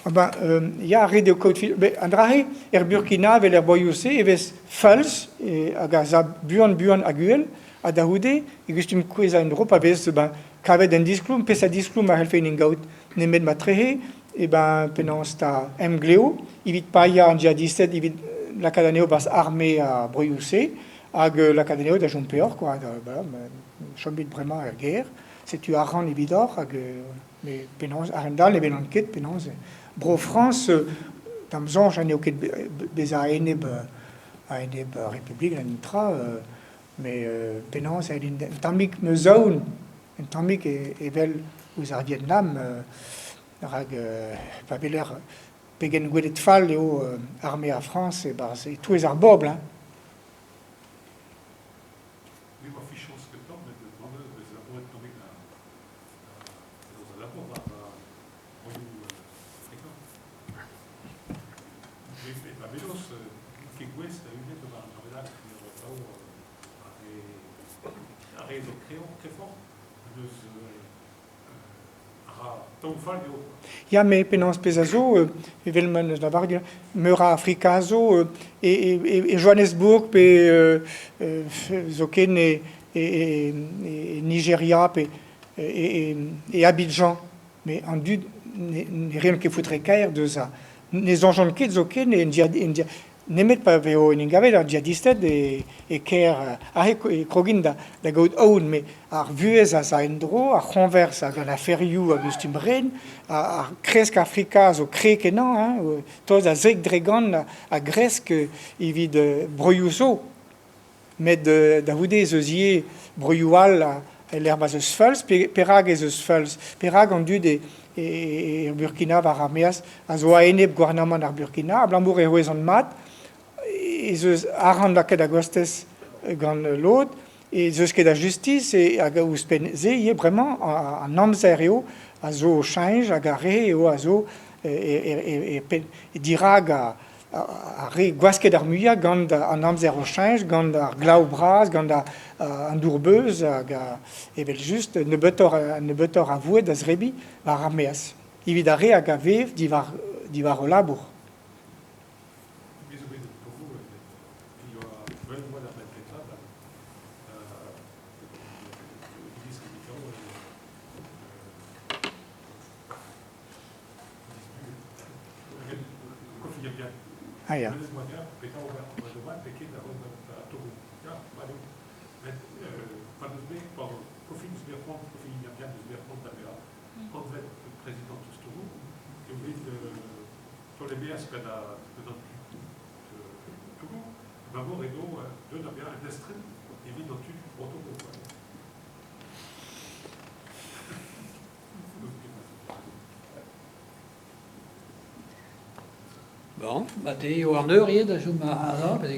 Il y a un de code Andrahe, Burkina avait l'air boyoussé, et avait fals, et à Gaza, buon aguel, à Daoudé, et Gustum Kweza en Europe avait qu'avait un disclum, pesa disclum à Helfein Ingout, Nemed Matrehe, et penance à Mgleo, il vit pas y a en djihadiste, il vit l'Académie bas armée à boyoussé, à l'Académie de Jumpeor, quoi, chambit vraiment à la guerre, c'est tu arran les bidors, mais penance, Arendal, les Benanquet, penance, Bro France, dans le genre, j'en ai aucun besoin à une république, mais penance, elle est un tamique me zone, un tamique et belle aux arts Vietnam, pas bel air, pegen goulet de fall, et armée à France, et c'est tous les arbobles, hein. Ja, mais penance pesazo, evelman na vardia, meura Africazo, et Johannesburg, pe zoken et Nigeria, et Abidjan, mais en dud, rien que foutrait caire de ça. Les enjeux qui zoken et nemet pas veo in ingave la djihadisted et ker et krogin da gaud own mais ar vuez a sa endro a renvers a la feriou a gustum bren a kresk Afrika zo krekenan hein toz a zeg dregan a gresk ivid broyouso met da voude zeuzier broyoual l'herbe a zeus fels perag e zeus fels perag an dud et Burkina var armeas a zo a eneb gouvernement ar Burkina a blambour e hoezan mat et zeus arran laket a gostes gant l'autre, et zeus ket a justice, et hag ouz pen ze, y est vraiment an amzer eo, a zo change, hag a re eo a zo, et dirag a re gwasket ar muia gant an amzer o change, gant ar glau braz, gant an dourbeuz, hag a evel just ne betor a vouet a zrebi war armeas. Evit a re hag a vev divar o labour. Ah, ja. Bon, det är ju en nöjd som